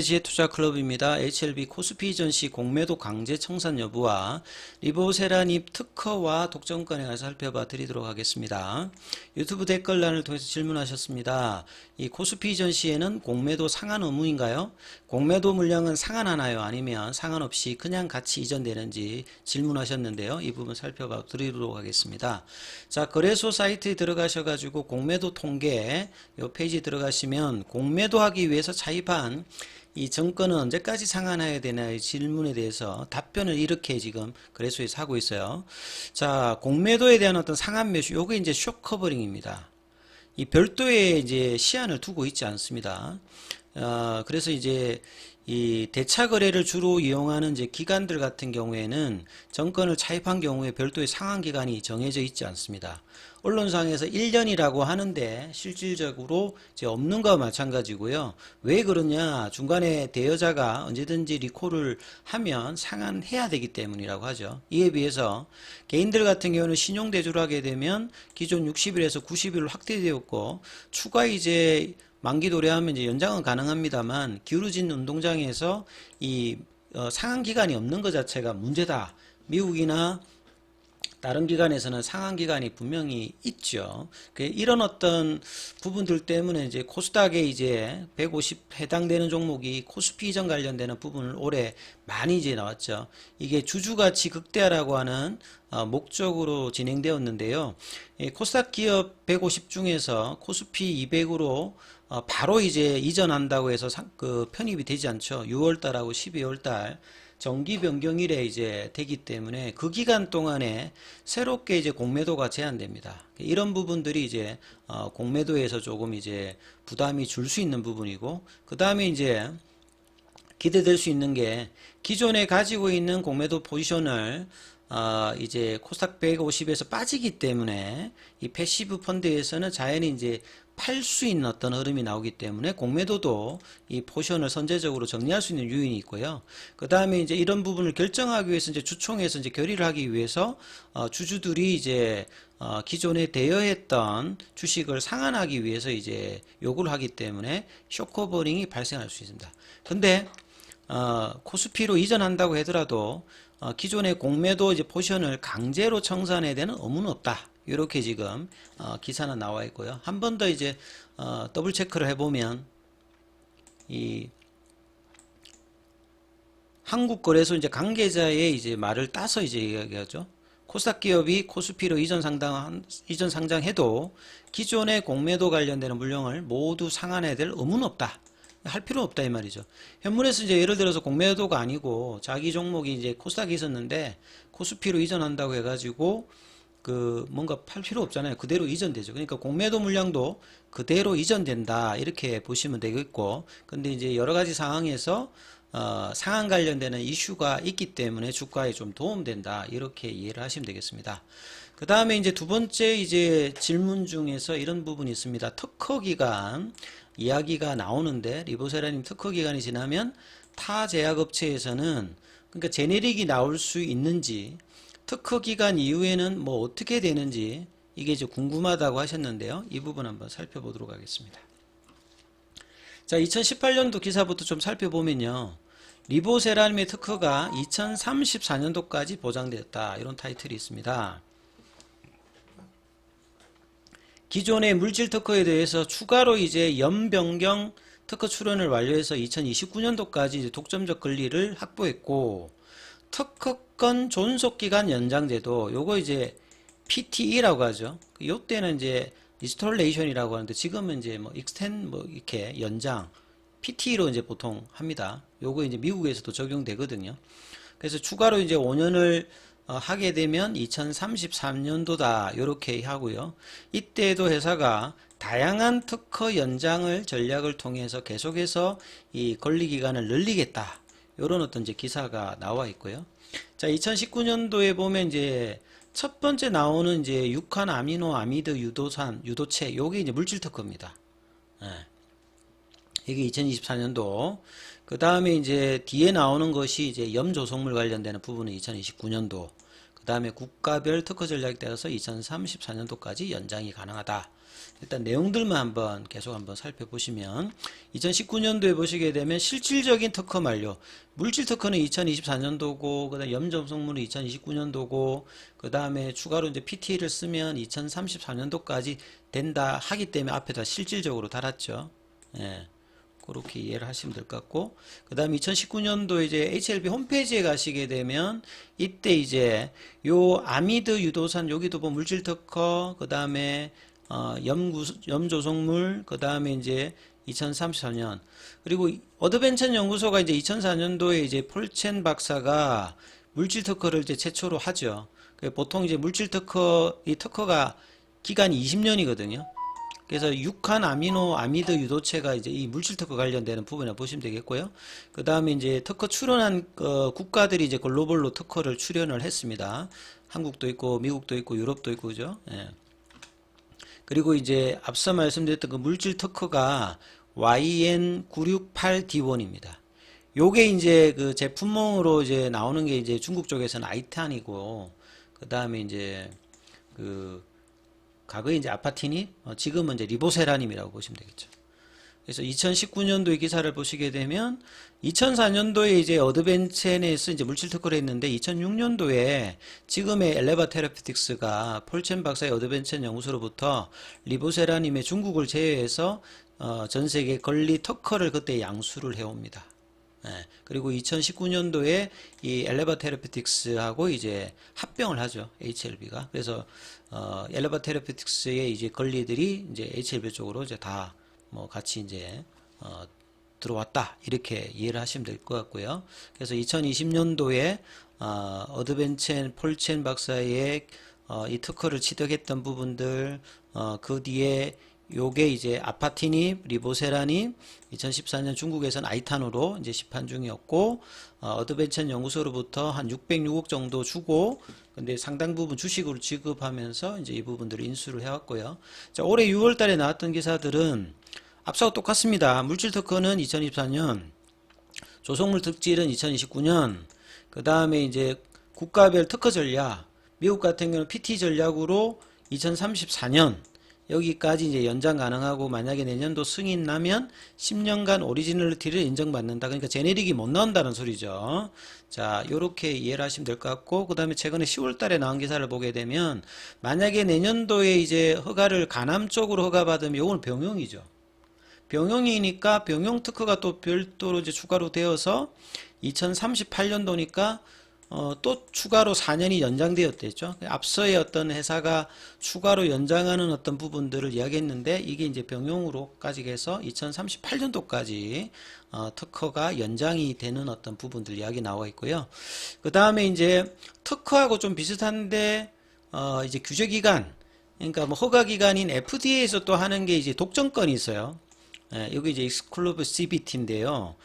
지혜투자클럽입니다. HLB 코스피 이전시 공매도 강제 청산 여부와 리보세라님 특허와 독점권에 관해서 살펴봐 드리도록 하겠습니다. 유튜브 댓글란을 통해서 질문하셨습니다. 이 코스피 이전시에는 공매도 상한 의무인가요? 공매도 물량은 상한하나요? 아니면 상한 없이 그냥 같이 이전되는지 질문하셨는데요. 이 부분 살펴봐 드리도록 하겠습니다. 자, 거래소 사이트에 들어가셔가지고 공매도 통계 이 페이지 들어가시면 공매도 하기 위해서 차입한 이 정권은 언제까지 상환해야 되나의 질문에 대해서 답변을 이렇게 지금 거래소에서 하고 있어요. 자, 공매도에 대한 어떤 상한 매수, 요게 이제 숏커버링입니다. 이 별도의 이제 시한을 두고 있지 않습니다. 그래서 이제 이 대차 거래를 주로 이용하는 이제 기관들 같은 경우에는 정권을 차입한 경우에 별도의 상환 기간이 정해져 있지 않습니다. 언론상에서 1년이라고 하는데 실질적으로 이제 없는 거와 마찬가지고요. 왜 그러냐? 중간에 대여자가 언제든지 리콜을 하면 상환해야 되기 때문이라고 하죠. 이에 비해서 개인들 같은 경우는 신용대조를 하게 되면 기존 60일에서 90일로 확대되었고 추가 이제 만기 도래하면 이제 연장은 가능합니다만 기울어진 운동장에서 이 상한 기간이 없는 것 자체가 문제다. 미국이나 다른 기관에서는 상한 기간이 분명히 있죠. 이런 어떤 부분들 때문에 이제 코스닥에 이제 150 해당되는 종목이 코스피 이전 관련되는 부분을 올해 많이 이제 나왔죠. 이게 주주가치 극대화라고 하는 목적으로 진행되었는데요. 코스닥 기업 150 중에서 코스피 200으로 바로 이제 이전한다고 해서 편입이 되지 않죠. 6월달하고 12월달 정기 변경일에 이제 되기 때문에 그 기간 동안에 새롭게 이제 공매도가 제한됩니다. 이런 부분들이 이제 공매도에서 조금 이제 부담이 줄 수 있는 부분이고, 그 다음에 이제 기대될 수 있는 게 기존에 가지고 있는 공매도 포지션을 이제 코스닥 150에서 빠지기 때문에 이 패시브 펀드에서는 자연히 이제 팔 수 있는 어떤 흐름이 나오기 때문에 공매도도 이 포지션을 선제적으로 정리할 수 있는 요인이 있고요. 그 다음에 이제 이런 부분을 결정하기 위해서 이제 주총에서 이제 결의를 하기 위해서 주주들이 이제 기존에 대여했던 주식을 상환하기 위해서 이제 요구를 하기 때문에 숏커버링이 발생할 수 있습니다. 근데 코스피로 이전한다고 하더라도 기존의 공매도 이제 포지션을 강제로 청산해야 되는 의무는 없다. 이렇게 지금 기사는 나와 있고요. 한 번 더 이제 더블 체크를 해보면 이 한국거래소 이제 관계자의 이제 말을 따서 이제 이야기하죠. 코스닥 기업이 코스피로 이전 상장해도 기존의 공매도 관련되는 물량을 모두 상환해야 될 의무는 없다. 할 필요 없다 이 말이죠. 현문에서 이제 예를 들어서 공매도가 아니고 자기 종목이 이제 코스닥에 있었는데 코스피로 이전한다고 해가지고 뭔가 팔 필요 없잖아요. 그대로 이전되죠. 그러니까 공매도 물량도 그대로 이전된다 이렇게 보시면 되겠고, 근데 이제 여러 가지 상황에서 상한 관련되는 이슈가 있기 때문에 주가에 좀 도움된다 이렇게 이해를 하시면 되겠습니다. 그 다음에 이제 두 번째 이제 질문 중에서 이런 부분이 있습니다. 특허 기간 이야기가 나오는데 리보세라님 특허 기간이 지나면 타 제약업체에서는 그러니까 제네릭이 나올 수 있는지, 특허 기간 이후에는 뭐 어떻게 되는지 이게 이제 궁금하다고 하셨는데요. 이 부분 한번 살펴보도록 하겠습니다. 자, 2018년도 기사부터 좀 살펴보면요. 리보세라님의 특허가 2034년도까지 보장되었다. 이런 타이틀이 있습니다. 기존의 물질 특허에 대해서 추가로 이제 연변경 특허 출원을 완료해서 2029년도까지 이제 독점적 권리를 확보했고, 특허권 존속기간 연장제도 요거 이제 PTE라고 하죠. 요때는 이제 리스토레이션이라고 하는데 지금은 이제 뭐 익스텐 뭐 이렇게 연장 PTE로 이제 보통 합니다. 요거 이제 미국에서도 적용되거든요. 그래서 추가로 이제 5년을 하게 되면 2033년도다 이렇게 하고요. 이때도 회사가 다양한 특허 연장을 전략을 통해서 계속해서 이 권리 기간을 늘리겠다. 이런 어떤 이제 기사가 나와 있고요. 자, 2019년도에 보면 이제 첫 번째 나오는 이제 육한 아미노 아미드 유도산 유도체 요게 이제 물질 특허입니다. 예. 이게 2024년도. 그 다음에 이제 뒤에 나오는 것이 이제 염조성물 관련되는 부분은 2029년도. 그 다음에 국가별 특허 전략에 따라서 2034년도까지 연장이 가능하다. 일단 내용들만 한번 계속 한번 살펴보시면 2019년도에 보시게 되면 실질적인 특허 만료, 물질 특허는 2024년도고 그다음 염조성물은 2029년도고 그다음에 추가로 이제 PT를 쓰면 2034년도까지 된다 하기 때문에 앞에다 실질적으로 달았죠. 예. 그렇게 이해를 하시면 될 것 같고, 그 다음에 2019년도 이제 HLB 홈페이지에 가시게 되면 이때 이제 요 아미드 유도산 여기도 뭐 물질 특허, 그 다음에 염조성물, 그 다음에 이제 2034년 그리고 어드벤처 연구소가 이제 2004년도에 이제 폴첸 박사가 물질 특허를 이제 최초로 하죠. 보통 이제 물질 특허 이 특허가 기간이 20년이거든요. 그래서 육한 아미노 아미드 유도체가 이제 이 물질 특허 관련되는 부분이라 보시면 되겠고요. 그 다음에 이제 특허 출원한 국가들이 이제 글로벌로 특허를 출연을 했습니다. 한국도 있고 미국도 있고 유럽도 있고 그죠? 예. 그리고 이제 앞서 말씀드렸던 그 물질 특허가 YN968D1입니다. 요게 이제 그 제품명으로 이제 나오는 게 이제 중국 쪽에서는 아이탄이고, 그 다음에 이제 그 과거에 이제 아파티닙, 지금은 이제 리보세라님이라고 보시면 되겠죠. 그래서 2019년도의 기사를 보시게 되면 2004년도에 이제 어드벤첸에서 이제 물질 특허를 했는데 2006년도에 지금의 엘레바 테라피틱스가 폴첸 박사의 어드벤첸 연구소로부터 리보세라님의 중국을 제외해서 전 세계 권리 특허를 그때 양수를 해옵니다. 예, 그리고 2019년도에 이 엘레바 테라피틱스하고 이제 합병을 하죠. HLB가. 그래서 엘레바 테라피틱스의 이제 권리들이 이제 HLB 쪽으로 이제 다 뭐 같이 이제 들어왔다 이렇게 이해를 하시면 될 것 같고요. 그래서 2020년도에 어드벤첸 폴첸 박사의 이 특허를 취득했던 부분들, 그 뒤에 요게 이제 아파티닙, 리보세라닙, 2014년 중국에서는 아이탄으로 이제 시판 중이었고, 어드벤첸 연구소로부터 한 606억 정도 주고, 근데 상당 부분 주식으로 지급하면서 이제 이 부분들을 인수를 해왔고요. 자, 올해 6월 달에 나왔던 기사들은 앞서와 똑같습니다. 물질 특허는 2024년, 조성물 특질은 2029년, 그 다음에 이제 국가별 특허 전략, 미국 같은 경우는 PT 전략으로 2034년, 여기까지 이제 연장 가능하고 만약에 내년도 승인 나면 10년간 오리지널리티를 인정받는다. 그러니까 제네릭이 못 나온다는 소리죠. 자, 요렇게 이해를 하시면 될 것 같고, 그 다음에 최근에 10월 달에 나온 기사를 보게 되면 만약에 내년도에 이제 허가를 가남 쪽으로 허가받으면 요건 병용이죠. 병용이니까 병용 특허가 또 별도로 이제 추가로 되어서 2038년도니까 또 추가로 4년이 연장되었댔죠. 앞서의 어떤 회사가 추가로 연장하는 어떤 부분들을 이야기했는데 이게 이제 병용으로까지 해서 2038년도까지 특허가 연장이 되는 어떤 부분들 이야기 나와 있고요. 그 다음에 이제 특허하고 좀 비슷한데 이제 규제 기간, 그러니까 뭐 허가 기간인 FDA에서 또 하는 게 이제 독점권이 있어요. 예, 여기 이제 exclusiv이인데요.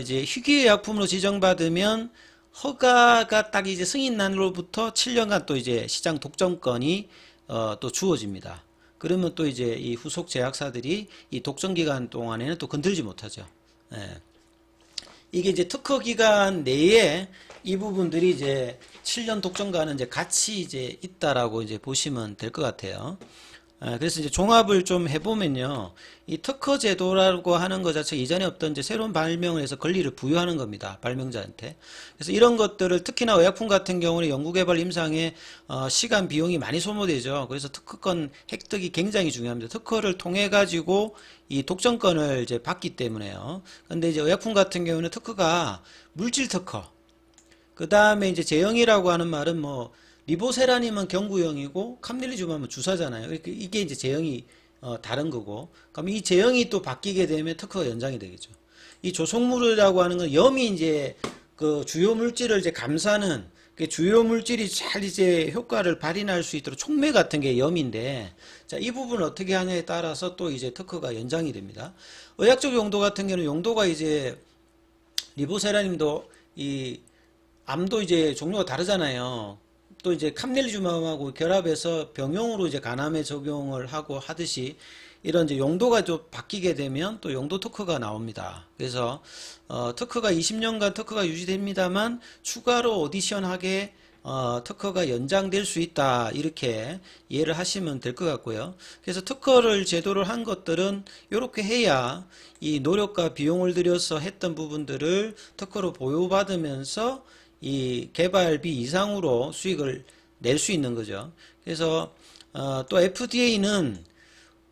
이제 희귀의약품으로 지정받으면 허가가 딱 이제 승인 난로부터 7년간 또 이제 시장 독점권이 또 주어집니다. 그러면 또 이제 이 후속 제약사들이 이 독점 기간 동안에는 또 건들지 못하죠. 예. 이게 이제 특허 기간 내에 이 부분들이 이제 7년 독점과는 이제 같이 이제 있다라고 이제 보시면 될 것 같아요. 그래서 이제 종합을 좀 해보면요. 이 특허 제도라고 하는 것 자체가 이전에 없던 이제 새로운 발명을 해서 권리를 부여하는 겁니다. 발명자한테. 그래서 이런 것들을 특히나 의약품 같은 경우는 연구개발 임상에 시간 비용이 많이 소모되죠. 그래서 특허권 획득이 굉장히 중요합니다. 특허를 통해 가지고 이 독점권을 이제 받기 때문에요. 근데 이제 의약품 같은 경우는 특허가 물질 특허, 그 다음에 이제 제형이라고 하는 말은 뭐 리보세라님은 경구형이고 캄릴리주마는 주사잖아요. 이게 이제 제형이 다른 거고, 그럼 이 제형이 또 바뀌게 되면 특허가 연장이 되겠죠. 이 조성물이라고 하는 건 염이 이제 그 주요 물질을 이제 감싸는 그 주요 물질이 잘 이제 효과를 발휘할 수 있도록 촉매 같은 게 염인데, 자, 이 부분을 어떻게 하냐에 따라서 또 이제 특허가 연장이 됩니다. 의학적 용도 같은 경우는 용도가 이제 리보세라님도 이 암도 이제 종류가 다르잖아요. 또 이제 캄릴리주마하고 결합해서 병용으로 이제 간암에 적용을 하고 하듯이 이런 이제 용도가 좀 바뀌게 되면 또 용도 특허가 나옵니다. 그래서 특허가 20년간 특허가 유지됩니다만 추가로 오디션하게 특허가 연장될 수 있다 이렇게 이해를 하시면 될 것 같고요. 그래서 특허를 제도를 한 것들은 이렇게 해야 이 노력과 비용을 들여서 했던 부분들을 특허로 보유받으면서 이 개발비 이상으로 수익을 낼 수 있는 거죠. 그래서 또 FDA는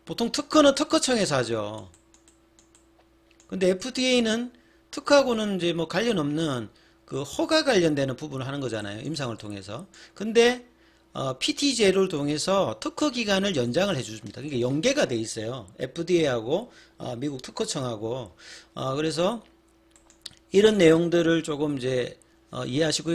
보통 특허는 특허청에서 하죠. 근데 FDA는 특허하고는 이제 뭐 관련 없는 그 허가 관련되는 부분을 하는 거잖아요. 임상을 통해서. 근데 PT제를 통해서 특허 기간을 연장을 해줍니다. 그러니까 연계가 돼 있어요. FDA하고 미국 특허청하고 그래서 이런 내용들을 조금 이제 이해하시고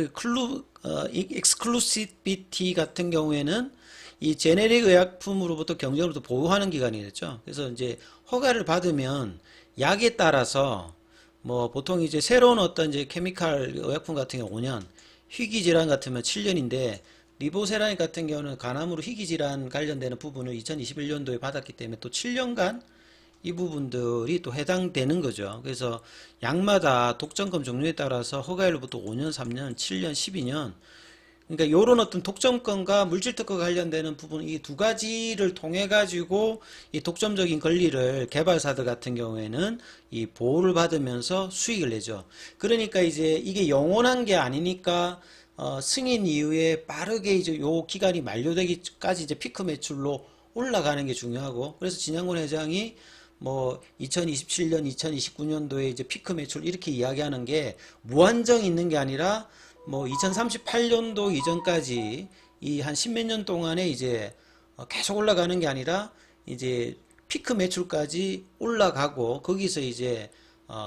익스클루시비티 같은 경우에는 이 제네릭 의약품으로부터 경쟁으로부터 보호하는 기간이 됐죠. 그래서 이제 허가를 받으면 약에 따라서 뭐 보통 이제 새로운 어떤 이제 케미칼 의약품 같은 경우 5년, 희귀질환 같으면 7년인데 리보세라믹 같은 경우는 간암으로 희귀질환 관련되는 부분을 2021년도에 받았기 때문에 또 7년간 이 부분들이 또 해당되는 거죠. 그래서 약마다 독점권 종류에 따라서 허가일로부터 5년, 3년, 7년, 12년 그러니까 요런 어떤 독점권과 물질특허 관련되는 부분 이 두 가지를 통해 가지고 이 독점적인 권리를 개발사들 같은 경우에는 이 보호를 받으면서 수익을 내죠. 그러니까 이제 이게 영원한 게 아니니까 승인 이후에 빠르게 이제 요 기간이 만료되기까지 이제 피크 매출로 올라가는 게 중요하고 그래서 진양곤 회장이 뭐 2027년, 2029년도에 이제 피크 매출 이렇게 이야기하는 게 무한정 있는 게 아니라 뭐 2038년도 이전까지 이 한 십몇 년 동안에 이제 계속 올라가는 게 아니라 이제 피크 매출까지 올라가고 거기서 이제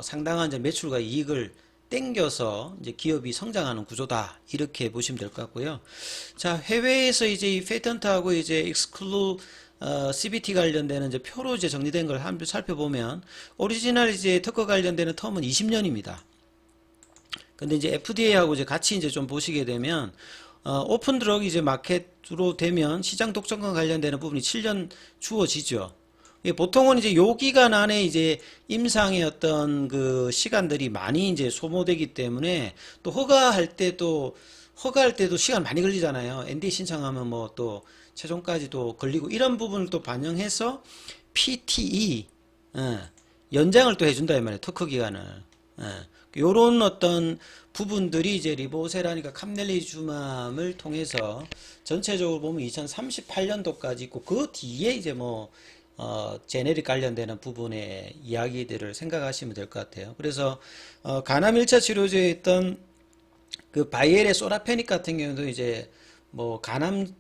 상당한 이제 매출과 이익을 땡겨서 이제 기업이 성장하는 구조다 이렇게 보시면 될 것 같고요. 자 해외에서 이제 이 페이턴트하고 이제 익스클루 CBT 관련되는 이제 표로 이제 정리된 걸 한번 살펴보면 오리지널 이제 특허 관련되는 텀은 20년입니다. 근데 이제 FDA하고 이제 같이 이제 좀 보시게 되면 오픈 드럭 이제 마켓으로 되면 시장 독점권 관련되는 부분이 7년 주어지죠. 보통은 이제 요 기간 안에 이제 임상의 어떤 그 시간들이 많이 이제 소모되기 때문에 또 허가할 때도 시간 많이 걸리잖아요. NDA 신청하면 뭐 또 최종까지도 걸리고 이런 부분을 또 반영해서 PTE 연장을 또 해준다 이 말이에요. 특허 기간을. 요런 어떤 부분들이 이제 리보세라니까 캄넬리주맘을 통해서 전체적으로 보면 2038년도까지 있고 그 뒤에 이제 뭐 제네릭 관련되는 부분의 이야기들을 생각하시면 될 것 같아요. 그래서 간암 1차 치료제에 있던 그 바이엘의 소라페닉 같은 경우도 이제 뭐 간암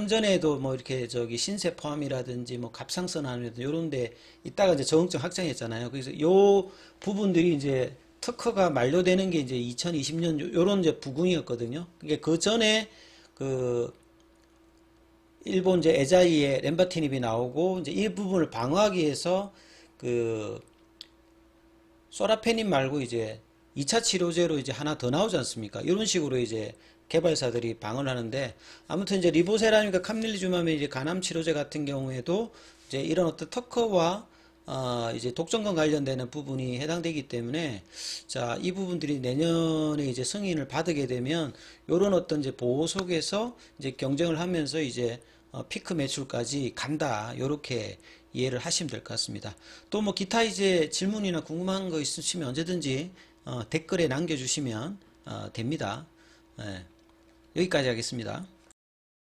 전에도 뭐 이렇게 저기 신세 포함이라든지 뭐 갑상선 암이라든지 요런데 이따가 이제 저응증 확장했잖아요. 그래서 요 부분들이 이제 특허가 만료되는 게 이제 2020년 요런 이제 부궁이었거든요. 그러니까 그 전에 그 일본 이제 에자이의 렘바티닙이 나오고 이제 이 부분을 방어하기 위해서 그 소라페닙 말고 이제 2차 치료제로 이제 하나 더 나오지 않습니까? 이런 식으로 이제 개발사들이 방어를 하는데 아무튼 이제 리보세라믹과 캄릴리주맘의 이제 간암 치료제 같은 경우에도 이제 이런 어떤 특허와 이제 독점권 관련되는 부분이 해당되기 때문에 자, 이 부분들이 내년에 이제 승인을 받게 되면 요런 어떤 이제 보호 속에서 이제 경쟁을 하면서 이제 피크 매출까지 간다. 요렇게 이해를 하시면 될 것 같습니다. 또 뭐 기타 이제 질문이나 궁금한 거 있으시면 언제든지 댓글에 남겨주시면 됩니다. 예, 여기까지 하겠습니다.